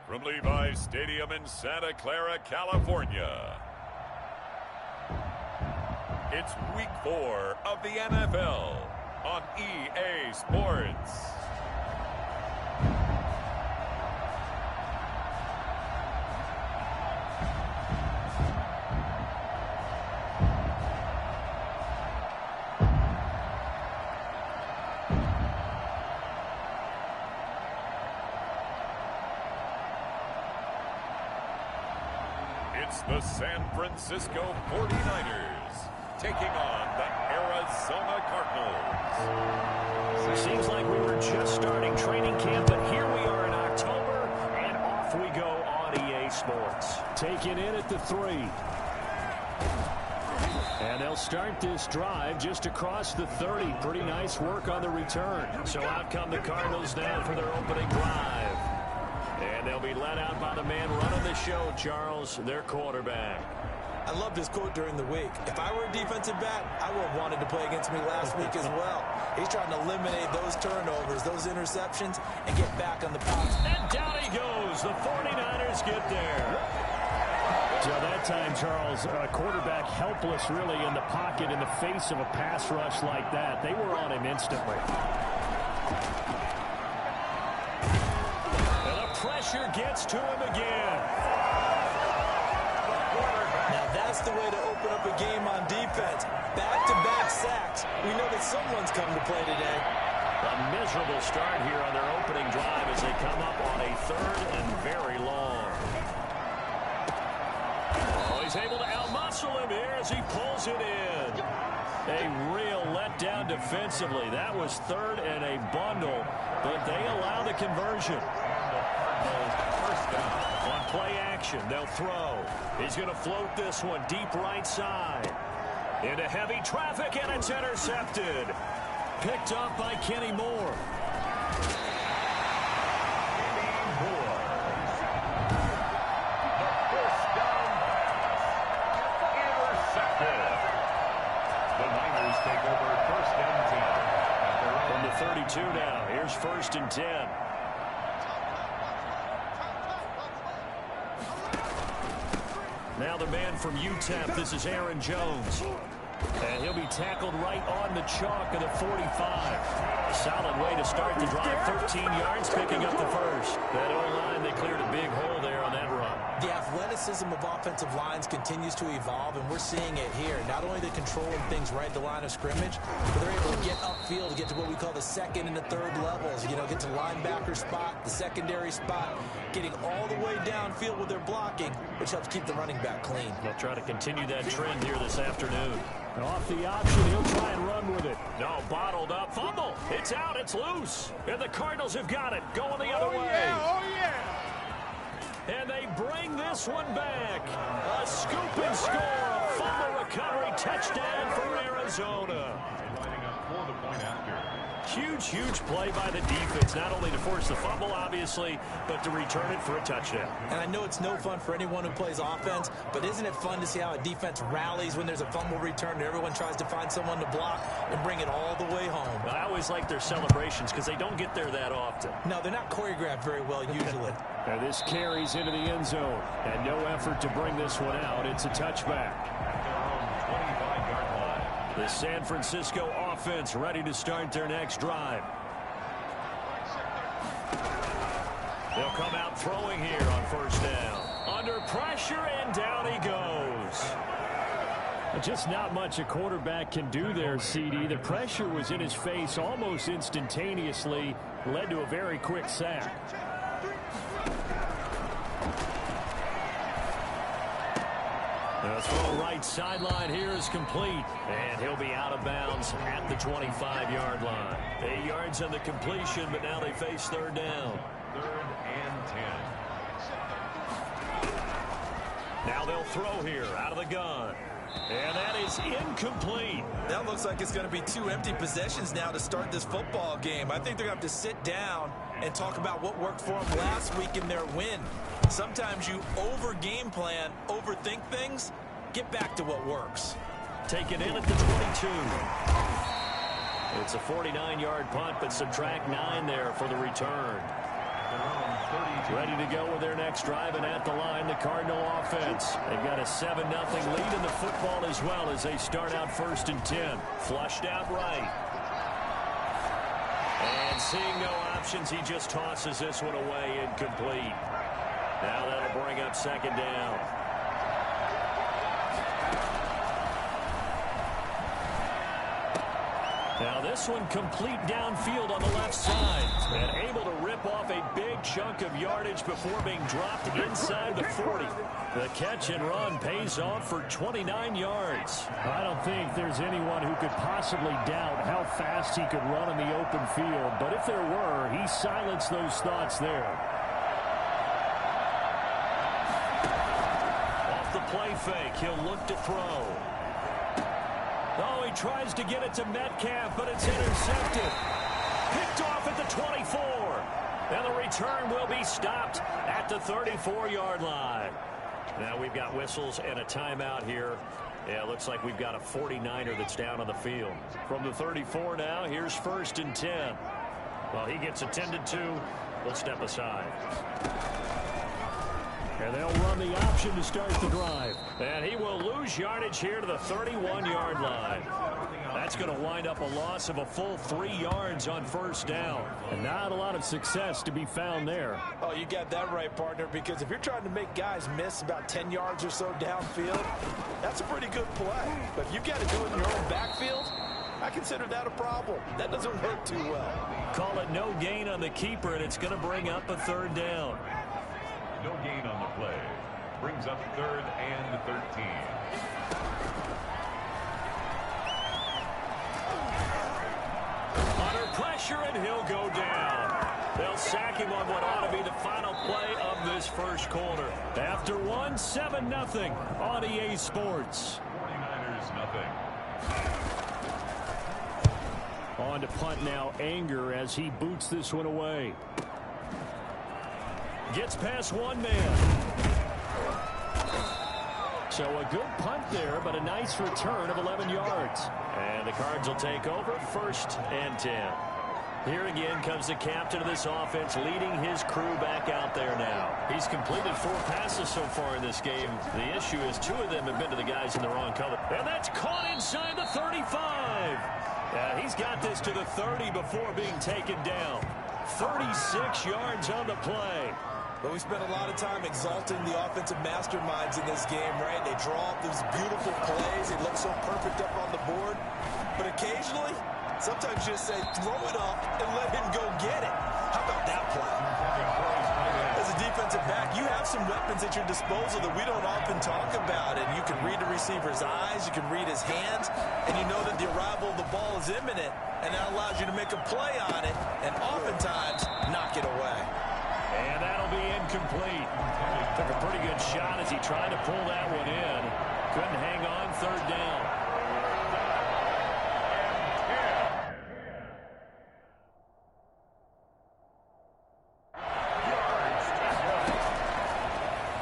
From Levi's Stadium in Santa Clara, California, it's Week 4 of the NFL on EA Sports. It's the San Francisco 49ers taking on the Arizona Cardinals. Seems like we were just starting training camp, but here we are in October, and off we go on EA Sports. Taken in at the 3. And they'll start this drive just across the 30. Pretty nice work on the return. So out come the Cardinals now for their opening drive. And they'll be led out by the man running the show, Charles, their quarterback. I loved his quote during the week. If I were a defensive back, I would have wanted to play against me last week as well. He's trying to eliminate those turnovers, those interceptions, and get back on the bounce. And down he goes. The 49ers get there. So that time, Charles, a quarterback helpless really in the pocket in the face of a pass rush like that. They were on him instantly. Pressure gets to him again. Now that's the way to open up a game on defense. Back-to-back sacks. We know that someone's come to play today. A miserable start here on their opening drive as they come up on a 3rd and very long. Oh, he's able to outmuscle him here as he pulls it in. A real letdown defensively. That was 3rd and a bundle, but they allow the conversion. On play action, they'll throw. He's going to float this one deep right side. Into heavy traffic, and it's intercepted. Picked up by Kenny Moore. The first down intercepted. The Niners take over 1st and 10. From the 32 now, here's 1st and 10. Now the man from UTEP, this is Aaron Jones. And he'll be tackled right on the chalk of the 45. A solid way to start the drive. 13 yards, picking up the first. That O-line, they cleared a big hole there on that run. The athleticism of offensive lines continues to evolve, and we're seeing it here. Not only they're controlling things right at the line of scrimmage, but they're able to get upfield to get to what we call the 2nd and the 3rd levels. You know, get to linebacker spot, the secondary spot, getting all the way downfield with their blocking, which helps keep the running back clean. They'll try to continue that trend here this afternoon. Off the option, he'll try and run with it. No, bottled up, fumble. It's out, it's loose. And the Cardinals have got it, going the other way. Oh, yeah. And they bring this one back. A scoop and score, a fumble recovery, touchdown for Arizona. Lining up for the point after. Huge play by the defense, not only to force the fumble, obviously, but to return it for a touchdown. And I know it's no fun for anyone who plays offense, but isn't it fun to see how a defense rallies when there's a fumble return and everyone tries to find someone to block and bring it all the way home? I always like their celebrations because they don't get there that often. No, they're not choreographed very well usually. Now this carries into the end zone, and no effort to bring this one out. It's a touchback. The San Francisco offense ready to start their next drive. They'll come out throwing here on 1st down. Under pressure, and down he goes. Just not much a quarterback can do there, CD. The pressure was in his face almost instantaneously, led to a very quick sack. The throw right sideline here is complete. And he'll be out of bounds at the 25-yard line. 8 yards on the completion, but now they face 3rd down. 3rd and 10. Now they'll throw here out of the gun. And that is incomplete. That looks like it's going to be 2 empty possessions now to start this football game. I think they're going to have to sit down and talk about what worked for them last week in their win. Sometimes you over-game plan, overthink things. Get back to what works. Taken in at the 22. It's a 49-yard punt, but subtract 9 there for the return. Ready to go with their next drive, and at the line, the Cardinal offense. They've got a 7-0 lead in the football as well as they start out 1st and 10. Flushed out right. And seeing no options, he just tosses this one away, incomplete. Now that'll bring up 2nd down. Now this one complete downfield on the left side. And able to rip off a big chunk of yardage before being dropped inside the 40. The catch and run pays off for 29 yards. I don't think there's anyone who could possibly doubt how fast he could run in the open field. But if there were, he silenced those thoughts there. Off the play fake, he'll look to throw. Oh, he tries to get it to Metcalf, but it's intercepted. Picked off at the 24. And the return will be stopped at the 34-yard line. Now we've got whistles and a timeout here. Yeah, it looks like we've got a 49er that's down on the field. From the 34 now, here's 1st and 10. Well, he gets attended to. We'll step aside. And they'll run the option to start the drive. And he will lose yardage here to the 31-yard line. That's going to wind up a loss of a full 3 yards on 1st down. And not a lot of success to be found there. Oh, you got that right, partner, because if you're trying to make guys miss about 10 yards or so downfield, that's a pretty good play. But if you've got to do it in your own backfield, I consider that a problem. That doesn't work too well. Call it no gain on the keeper, and it's going to bring up a 3rd down. No gain on the play. Brings up 3rd and 13. Under pressure, and he'll go down. They'll sack him on what ought to be the final play of this 1st quarter. After 7-0 on EA Sports. 49ers nothing. On to punt now, Anger as he boots this one away. Gets past one man. So a good punt there, but a nice return of 11 yards. And the Cards will take over 1st and 10. Here again comes the captain of this offense, leading his crew back out there now. He's completed 4 passes so far in this game. The issue is 2 of them have been to the guys in the wrong color. And that's caught inside the 35. He's got this to the 30 before being taken down. 36 yards on the play. But we spent a lot of time exalting the offensive masterminds in this game, right? They draw up these beautiful plays. They look so perfect up on the board. But occasionally, sometimes you just say, throw it up and let him go get it. How about that play? As a defensive back, you have some weapons at your disposal that we don't often talk about. And you can read the receiver's eyes, you can read his hands, and you know that the arrival of the ball is imminent. And that allows you to make a play on it and oftentimes knock it away. And that'll be incomplete. Took a pretty good shot as he tried to pull that one in. Couldn't hang on, 3rd down.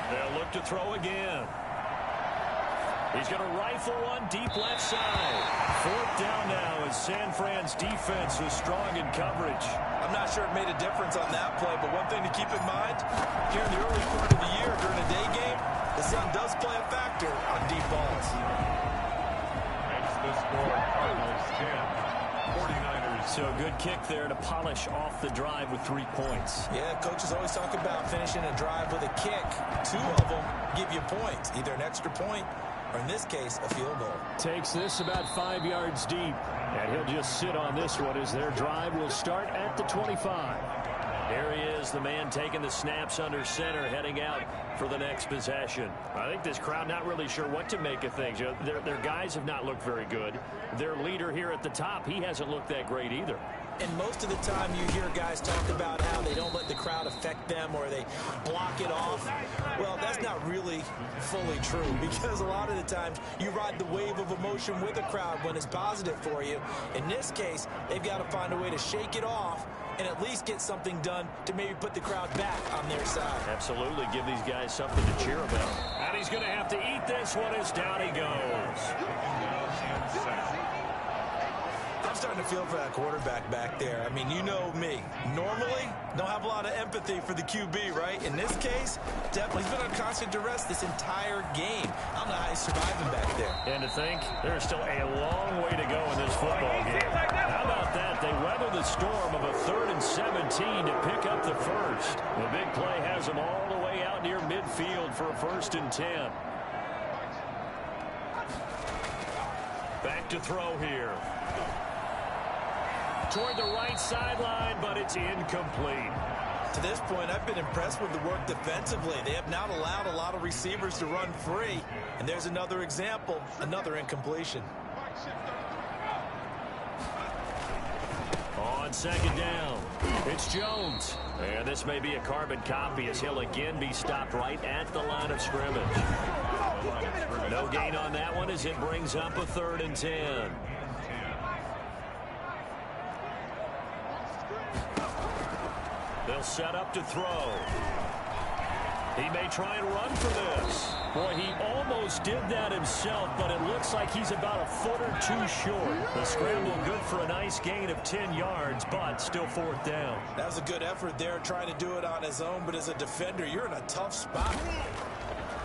They'll look to throw again. He's going to rifle one deep left side. 4th down now as San Fran's defense was strong in coverage. I'm not sure it made a difference on that play, but one thing to keep in mind, here in the early part of the year during a day game, the sun does play a factor on deep balls. Makes the score Cardinals 10. 49ers. So a good kick there to polish off the drive with 3 points. Yeah, coaches always talk about finishing a drive with a kick. 2 of them give you points, either an extra point or in this case, a field goal. Takes this about 5 yards deep. And he'll just sit on this one as their drive will start at the 25. Here he is, the man taking the snaps under center, heading out for the next possession. I think this crowd not really sure what to make of things. You know, their guys have not looked very good. Their leader here at the top, he hasn't looked that great either. And most of the time you hear guys talk about how they don't let the crowd affect them or they block it off. Well, that's not really fully true because a lot of the times you ride the wave of emotion with a crowd when it's positive for you. In this case, they've got to find a way to shake it off and at least get something done to maybe put the crowd back on their side. Absolutely. Give these guys something to cheer about. And he's going to have to eat this one as down he goes. starting to feel for that quarterback back there. I mean, you know me. Normally, don't have a lot of empathy for the QB, right? In this case, definitely he's been on constant duress this entire game. I don't know how he's surviving back there. And to think, there's still a long way to go in this football game. How about that? They weather the storm of a 3rd and 17 to pick up the first. The big play has them all the way out near midfield for a 1st and 10. Back to throw here. Toward the right sideline, but it's incomplete. To this point, I've been impressed with the work defensively. They have not allowed a lot of receivers to run free. And there's another example, another incompletion. On 2nd down, it's Jones. And this may be a carbon copy as he'll again be stopped right at the line of scrimmage. No gain on that one as it brings up a 3rd and 10. They'll set up to throw. He may try and run for this. Boy, he almost did that himself, but it looks like he's about a foot or two short. The scramble good for a nice gain of 10 yards, but still 4th down. That was a good effort there, trying to do it on his own, but as a defender, you're in a tough spot.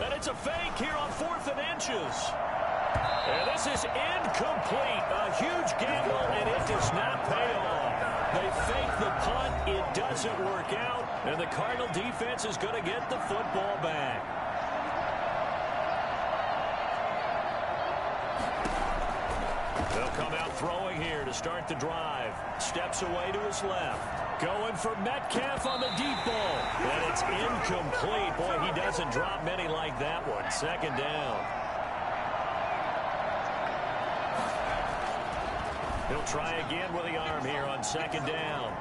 And it's a fake here on 4th and inches. And this is incomplete. A huge gamble, and it does not pay off. They fake the punt. It doesn't work out, and the Cardinal defense is going to get the football back. They'll come out throwing here to start the drive. Steps away to his left. Going for Metcalf on the deep ball. And it's incomplete. Boy, he doesn't drop many like that one. 2nd down. He'll try again with the arm here on 2nd down.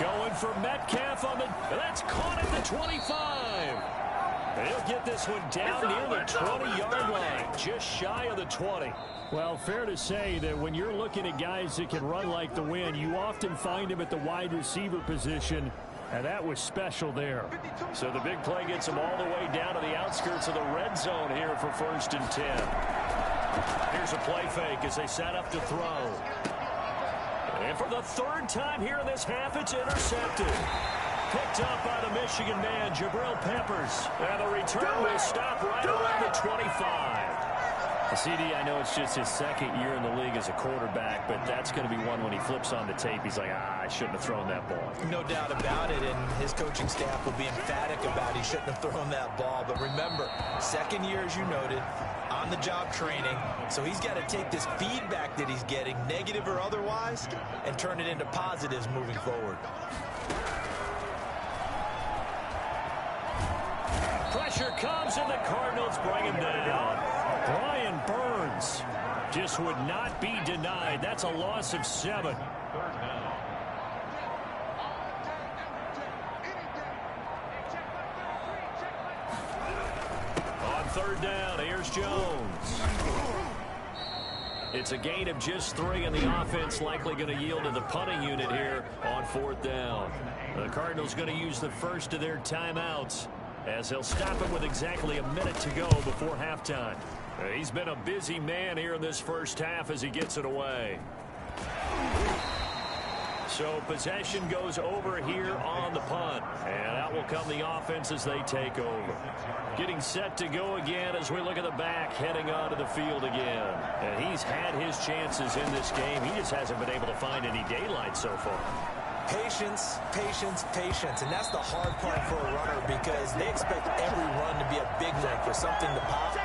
Going for Metcalf on the... That's caught at the 25. He'll get this one down near the 20-yard line. Just shy of the 20. Well, fair to say that when you're looking at guys that can run like the wind, you often find him at the wide receiver position, and that was special there. So the big play gets him all the way down to the outskirts of the red zone here for 1st and 10. Here's a play fake as they set up to throw. And for the 3rd time here in this half, it's intercepted. Picked up by the Michigan man, Jabril Peppers. And the return will stop right around the 25. CD, I know it's just his 2nd year in the league as a quarterback, but that's going to be one when he flips on the tape. He's like, I shouldn't have thrown that ball. No doubt about it, and his coaching staff will be emphatic about he shouldn't have thrown that ball. But remember, 2nd year, as you noted, on-the-job training, so he's got to take this feedback that he's getting, negative or otherwise, and turn it into positives moving forward. Pressure comes, and the Cardinals bring him down. Brian Burns just would not be denied. That's a loss of 7. On 3rd down, here's Jones. It's a gain of just 3, and the offense likely going to yield to the punting unit here on 4th down. The Cardinals going to use the first of their timeouts as they'll stop him with exactly a minute to go before halftime. He's been a busy man here in this first half as he gets it away. So possession goes over here on the punt. And out will come the offense as they take over. Getting set to go again as we look at the back heading onto the field again. And he's had his chances in this game. He just hasn't been able to find any daylight so far. Patience, patience, patience. And that's the hard part for a runner because they expect every run to be a big one for something to pop.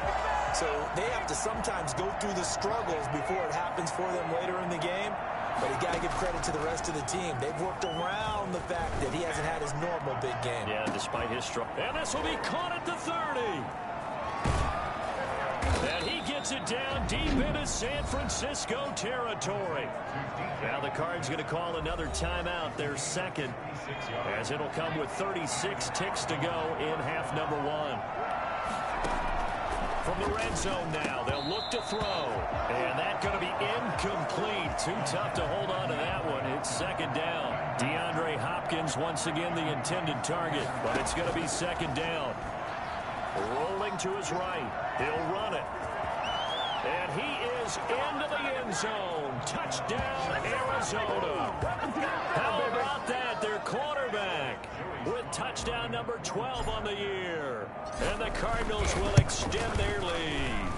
So they have to sometimes go through the struggles before it happens for them later in the game. But you got to give credit to the rest of the team. They've worked around the fact that he hasn't had his normal big game. Yeah, despite his struggle. And this will be caught at the 30. And he gets it down deep into San Francisco territory. Now the Cards going to call another timeout, their 2nd, as it'll come with 36 ticks to go in half number 1. From the red zone now, they'll look to throw. And that's going to be incomplete. Too tough to hold on to that one. It's 2nd down. DeAndre Hopkins once again the intended target, but it's going to be 2nd down. Rolling to his right. He'll run it. And he is into the end zone. Touchdown, Arizona. How about that? Their quarterback with touchdown number 12 on the year. And the Cardinals will extend their lead.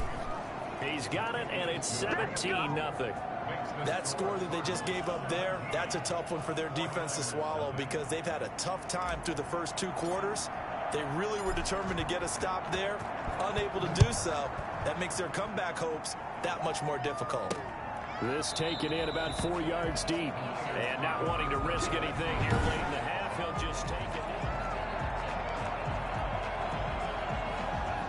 He's got it, and it's 17-0. That score that they just gave up there, that's a tough one for their defense to swallow because they've had a tough time through the first 2 quarters. They really were determined to get a stop there, unable to do so. That makes their comeback hopes that much more difficult. This taken in about 4 yards deep. And not wanting to risk anything here late in the half, he'll just take it.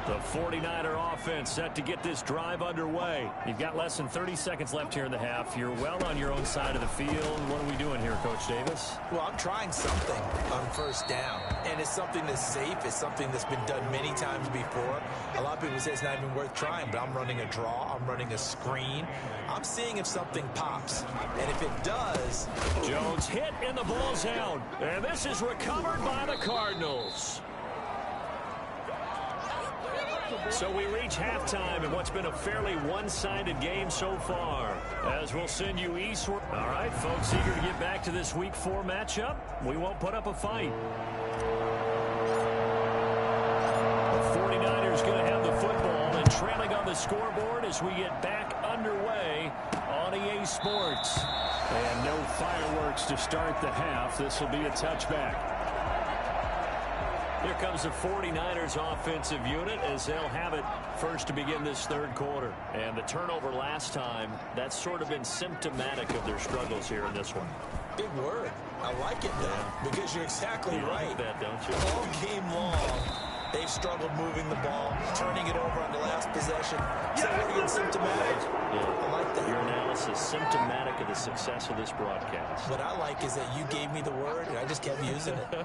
The 49er offense set to get this drive underway. You've got less than 30 seconds left here in the half. You're well on your own side of the field. What are we doing here, Coach Davis? Well, I'm trying something on first down, and it's something that's safe. It's something that's been done many times before. A lot of people say it's not even worth trying, but I'm running a draw. I'm running a screen. I'm seeing if something pops, and if it does... Jones hit, and the ball's out. And this is recovered by the Cardinals. So we reach halftime in what's been a fairly one-sided game so far, as we'll send you eastward. All right, folks, eager to get back to this Week 4 matchup. We won't put up a fight. The 49ers going to have the football and trailing on the scoreboard as we get back underway on EA Sports. And no fireworks to start the half. This will be a touchback. Here comes the 49ers offensive unit as they'll have it first to begin this third quarter. And the turnover last time, that's sort of been symptomatic of their struggles here in this one. Big word. I like it, though, because you're exactly right. Like that, don't you? All game long, they've struggled moving the ball, turning it over on the last possession. So what are you symptomatic? Yeah. I like that. Your analysis symptomatic of the success of this broadcast. What I like is that you gave me the word, and I just kept using it.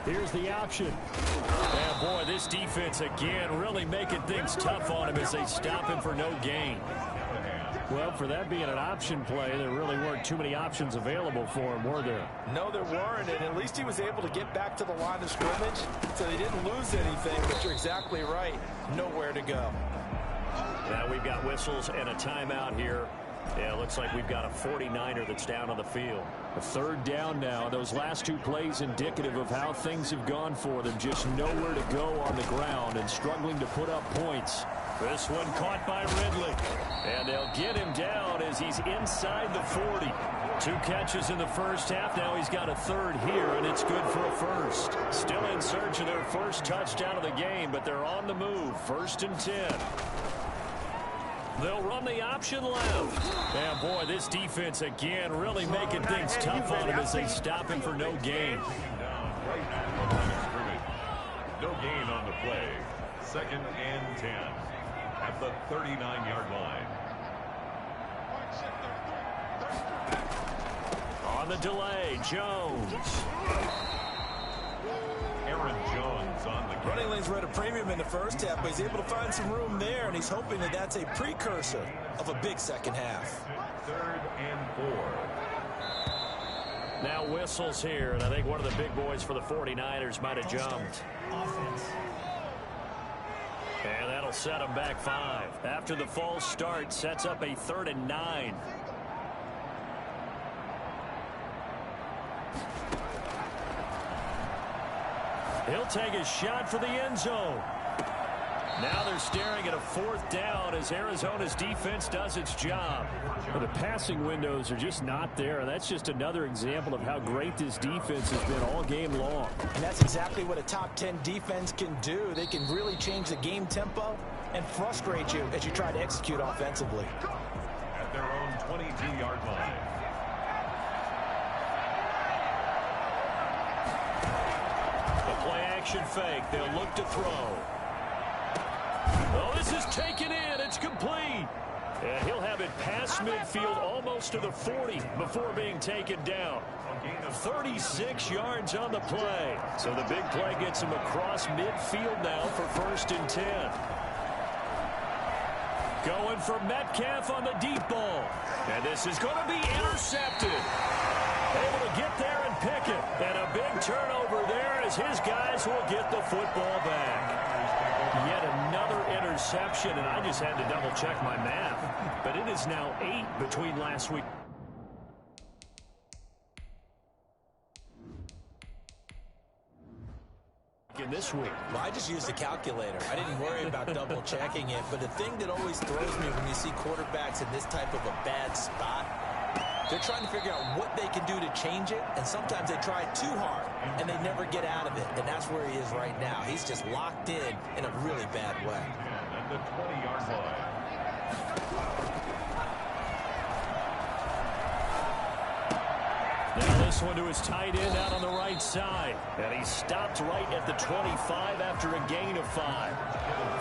Here's the option. And boy, this defense again really making things tough on him as they stop him for no gain. Well, for that being an option play, there really weren't too many options available for him, were there? No, there weren't, and at least he was able to get back to the line of scrimmage, so they didn't lose anything, but you're exactly right. Nowhere to go. Now we've got whistles and a timeout here. Yeah, it looks like we've got a 49er that's down on the field. A third down now. Those last 2 plays indicative of how things have gone for them. Just nowhere to go on the ground and struggling to put up points. This one caught by Ridley. And they'll get him down as he's inside the 40. 2 catches in the first half. Now he's got a third here, and it's good for a first. Still in search of their first touchdown of the game, but they're on the move. 1st and 10. They'll run the option left. And boy, this defense again really making things tough on him as they stop him for no gain. No gain on the play. 2nd and 10 at the 39-yard line. On the delay, Jones. Aaron Jones on the Running lanes were at a premium in the first half, but he's able to find some room there, and he's hoping that that's a precursor of a big second half. 3rd and 4. Now whistles here, and I think one of the big boys for the 49ers might have jumped. Offense. And that'll set them back 5. After the false start, sets up a 3rd and 9. He'll take a shot for the end zone. Now they're staring at a 4th down as Arizona's defense does its job. Well, the passing windows are just not there. That's just another example of how great this defense has been all game long. And that's exactly what a top 10 defense can do. They can really change the game tempo and frustrate you as you try to execute offensively. At their own 22-yard line. Action fake. They'll look to throw. Oh, this is taken in. It's complete. And he'll have it past midfield almost to the 40 before being taken down. 36 yards on the play. So the big play gets him across midfield now for 1st and 10. Going for Metcalf on the deep ball. And this is going to be intercepted. Able to get there and Pickett. And a big turnover there as his guys will get the football back. Yet another interception, and I just had to double-check my math. But it is now 8 between last week. In this week. Well, I just used a calculator. I didn't worry about double checking it, but the thing that always throws me when you see quarterbacks in this type of a bad spot, they're trying to figure out what they can do to change it, and sometimes they try too hard and they never get out of it, and that's where he is right now. He's just locked in a really bad way. At the 20-yard line. Now this one to his tight end out on the right side. And he stopped right at the 25 after a gain of 5.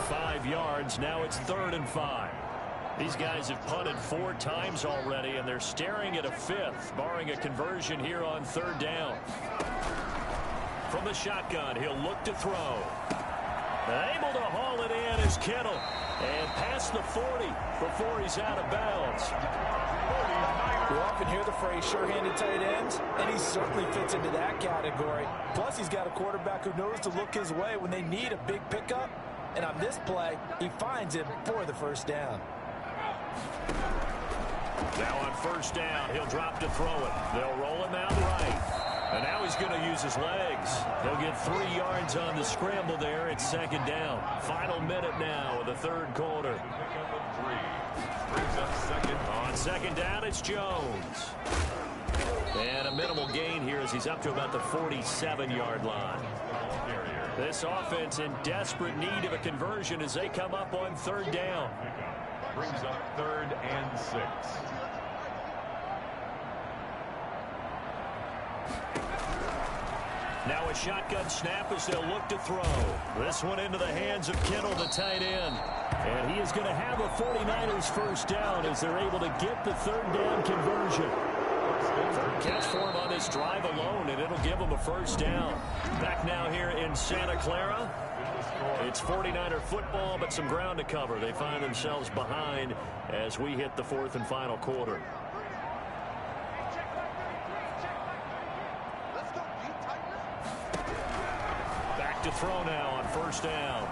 5 yards. Now it's 3rd and 5. These guys have punted 4 times already, and they're staring at a 5th, barring a conversion here on 3rd down. From the shotgun, he'll look to throw. Able to haul it in is Kittle. And past the 40 before he's out of bounds. You often hear the phrase sure-handed tight ends, and he certainly fits into that category. Plus, he's got a quarterback who knows to look his way when they need a big pickup. And on this play, he finds him for the 1st down. Now on 1st down, he'll drop to throw it. They'll roll him out right. And now he's going to use his legs. He'll get 3 yards on the scramble there at 2nd down. Final minute now of the 3rd quarter. On 2nd down, it's Jones. And a minimal gain here as he's up to about the 47-yard line. This offense in desperate need of a conversion as they come up on 3rd down. Brings up 3rd and 6. Now a shotgun snap as they'll look to throw. This one into the hands of Kittle, the tight end. And he is going to have a 49ers 1st down as they're able to get the 3rd down conversion. 3rd catch for him on this drive alone, and it'll give him a 1st down. Back now here in Santa Clara. It's 49er football, but some ground to cover. They find themselves behind as we hit the 4th and final quarter. Back to throw now on 1st down.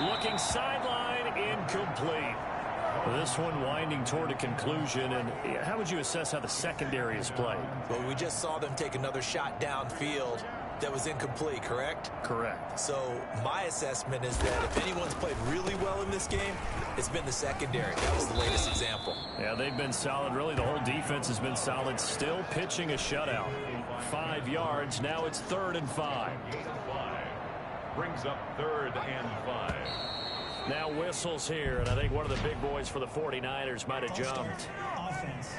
Looking sideline, incomplete. This one winding toward a conclusion. And how would you assess how the secondary is played? Well, we just saw them take another shot downfield that was incomplete, correct? Correct. So my assessment is that if anyone's played really well in this game, it's been the secondary. That was the latest example. Yeah, they've been solid. Really, the whole defense has been solid. Still pitching a shutout. 5 yards. Now it's 3rd and 5. Brings up 3rd and 5. Now whistles here, and I think one of the big boys for the 49ers might have jumped. Offense.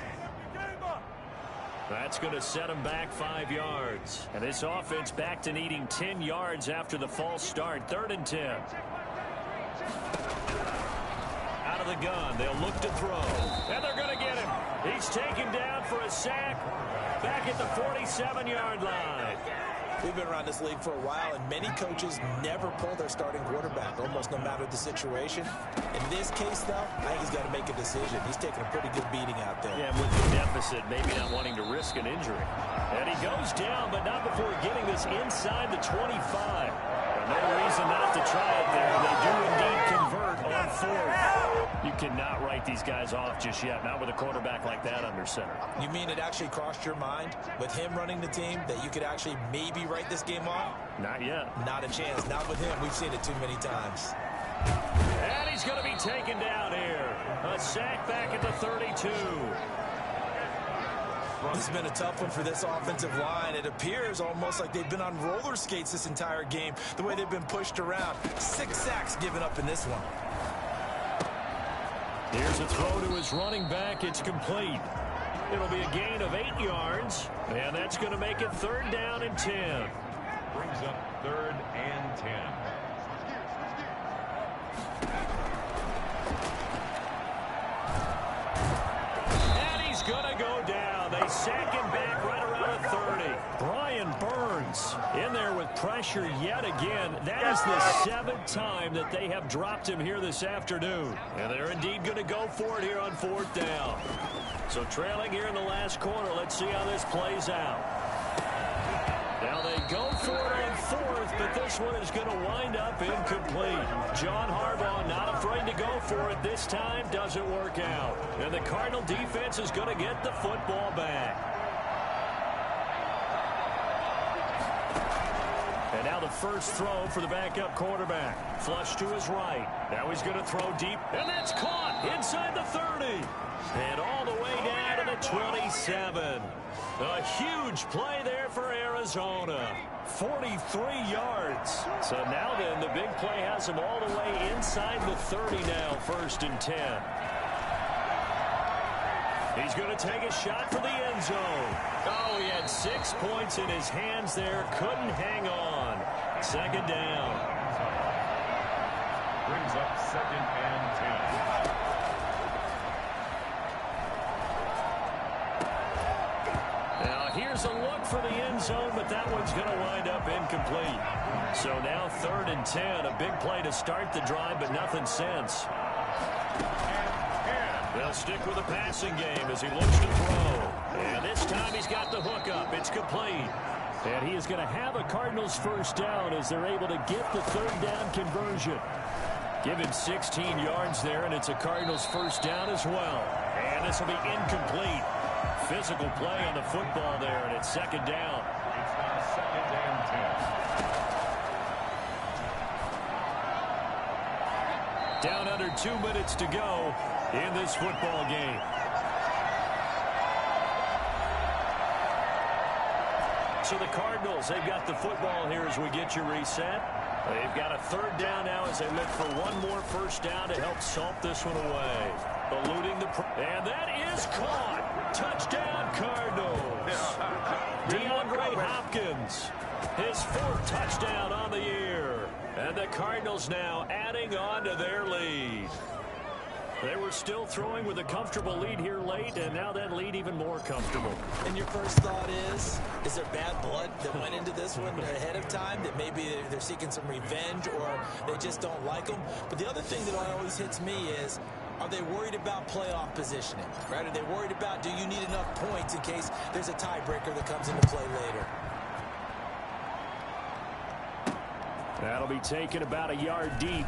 That's going to set them back 5 yards. And this offense back to needing 10 yards after the false start. 3rd and 10. Out of the gun, they'll look to throw. And they're going to get him. He's taken down for a sack back at the 47-yard line. We've been around this league for a while, and many coaches never pull their starting quarterback, almost no matter the situation. In this case, though, I think he's got to make a decision. He's taking a pretty good beating out there. Yeah, with the deficit, maybe not wanting to risk an injury. And he goes down, but not before getting this inside the 25. No reason not to try it there. They do indeed convert on 4th. You cannot write these guys off just yet, not with a quarterback like that under center. You mean it actually crossed your mind with him running the team that you could actually maybe write this game off? Not yet. Not a chance. Not with him. We've seen it too many times. And he's going to be taken down here. A sack back at the 32. This has been a tough one for this offensive line. It appears almost like they've been on roller skates this entire game, the way they've been pushed around. 6 sacks given up in this one. Here's a throw to his running back. It's complete. It'll be a gain of 8 yards, and that's going to make it 3rd down and 10. Brings up 3rd and 10. And he's going to go down. They sack him back right around the 30. Brian Burns in there with pressure yet again. That is the 7th time that they have dropped him here this afternoon. And they're indeed going to go for it here on 4th down. So trailing here in the last quarter. Let's see how this plays out. but this one is going to wind up incomplete. John Harbaugh not afraid to go for it this time. Doesn't work out. And the Cardinal defense is going to get the football back. And now the first throw for the backup quarterback. Flush to his right. Now he's going to throw deep, and that's caught inside the 30. And all the way down to the 27. A huge play there for Arizona. 43 yards. So now then, the big play has him all the way inside the 30 now, 1st and 10. He's going to take a shot for the end zone. Oh, he had 6 points in his hands there. Couldn't hang on. 2nd down. Brings up 2nd and 10. Now here's a look for the end zone, but that one's going to wind up incomplete. So now 3rd and 10. A big play to start the drive, but nothing since. They'll stick with the passing game as he looks to throw. And this time he's got the hook up. It's complete. And he is going to have a Cardinals first down as they're able to get the 3rd down conversion. Given 16 yards there, and it's a Cardinals first down as well. And this will be incomplete. Physical play on the football there, and it's 2nd down. It's now 2nd and 10. Down under 2 minutes to go in this football game. So the Cardinals, they've got the football here as we get you reset. They've got a 3rd down now as they look for one more first down to help salt this one away. Eluding the... And that is caught. Touchdown, Cardinals. DeAndre Hopkins, his 4th touchdown on the year. And the Cardinals now adding on to their lead. They were still throwing with a comfortable lead here late, and now that lead even more comfortable. And your first thought is there bad blood that went into this one ahead of time, that maybe they're seeking some revenge or they just don't like them? But the other thing that always hits me is, are they worried about playoff positioning? Right? Are they worried about, do you need enough points in case there's a tiebreaker that comes into play later? That'll be taken about a yard deep.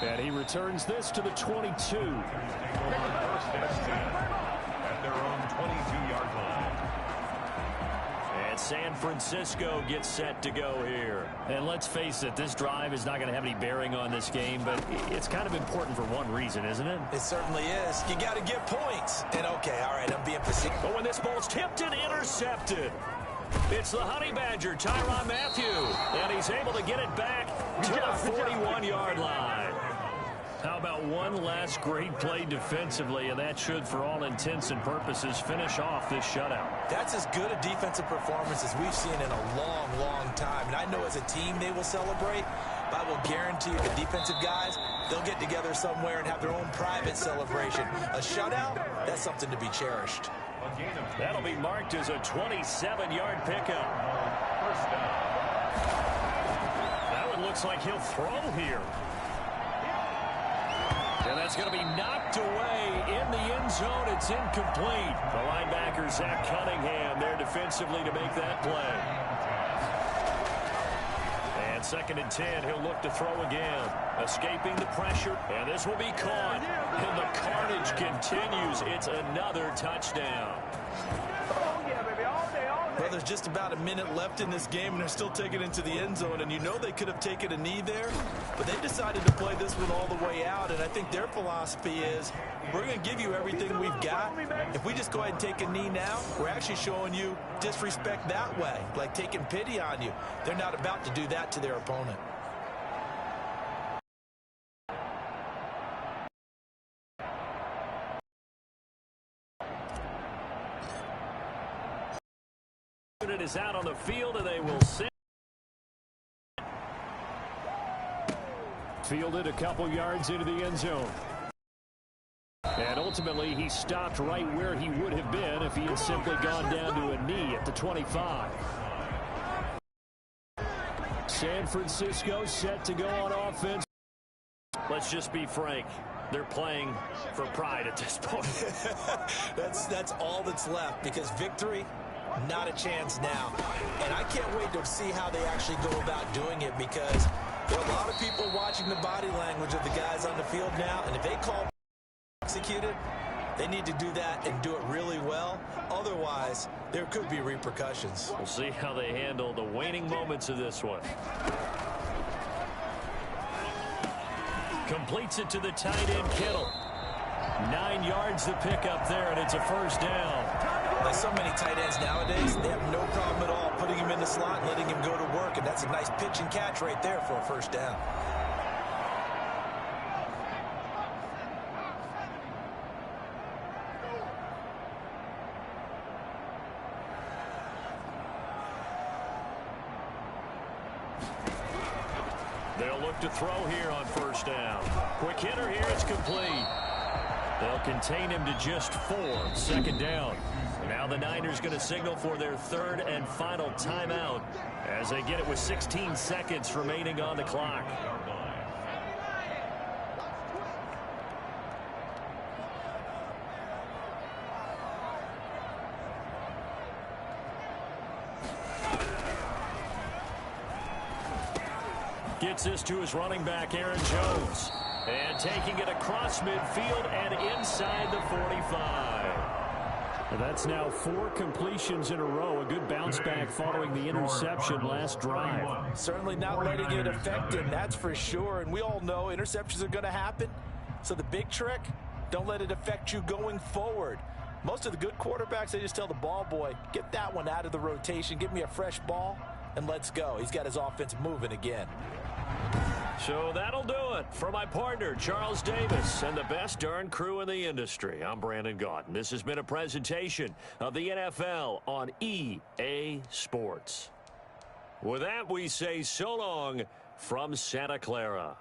And he returns this to the 22. First and 10 at their own 22-yard line. And San Francisco gets set to go here. And let's face it, this drive is not going to have any bearing on this game, but it's kind of important for one reason, isn't it? It certainly is. You got to get points. And okay, all right, I'm being facetious. But when this ball's tipped and intercepted, it's the Honey Badger, Tyrann Mathieu, and he's able to get it back to the 41-yard line. How about one last great play defensively, and that should, for all intents and purposes, finish off this shutout. That's as good a defensive performance as we've seen in a long, long time. And I know as a team they will celebrate, but I will guarantee you the defensive guys, they'll get together somewhere and have their own private celebration. A shutout, that's something to be cherished. That'll be marked as a 27-yard pickup. First down. That one looks like he'll throw here. And that's going to be knocked away in the end zone. It's incomplete. The linebacker, Zach Cunningham, there defensively to make that play. And 2nd and 10, he'll look to throw again. Escaping the pressure, and this will be caught. And the carnage continues. It's another touchdown. Well, there's just about a minute left in this game, and they're still taking it into the end zone. And you know they could have taken a knee there, but they decided to play this one all the way out. And I think their philosophy is, we're going to give you everything we've got. If we just go ahead and take a knee now, we're actually showing you disrespect that way, like taking pity on you. They're not about to do that to their opponent. It is out on the field, and they will send. Fielded a couple yards into the end zone. And ultimately, he stopped right where he would have been if he had simply gone down to a knee at the 25. San Francisco set to go on offense. Let's just be frank. They're playing for pride at this point. That's all that's left, because victory, Not a chance now. And I can't wait to see how they actually go about doing it, because there are a lot of people watching the body language of the guys on the field now, and if they call executed, they need to do that and do it really well. Otherwise, there could be repercussions. We'll see how they handle the waning moments of this one. Completes it to the tight end, Kittle. 9 yards to pick up there, and it's a first down. Like so many tight ends nowadays, they have no problem at all putting him in the slot and letting him go to work, and that's a nice pitch and catch right there for a first down. They'll look to throw here on first down. Quick hitter here, it's complete. They'll contain him to just 4. Second down. Now the Niners going to signal for their third and final timeout as they get it with 16 seconds remaining on the clock. Gets this to his running back, Aaron Jones. And taking it across midfield and inside the 45. And that's now 4 completions in a row. A good bounce back following the interception last drive. Certainly not letting it affect him, that's for sure. And we all know interceptions are going to happen. So the big trick, don't let it affect you going forward. Most of the good quarterbacks, they just tell the ball boy, get that one out of the rotation, give me a fresh ball, and let's go. He's got his offense moving again. So that'll do it for my partner, Charles Davis, and the best darn crew in the industry. I'm Brandon Gaunt. This has been a presentation of the NFL on EA Sports. With that, we say so long from Santa Clara.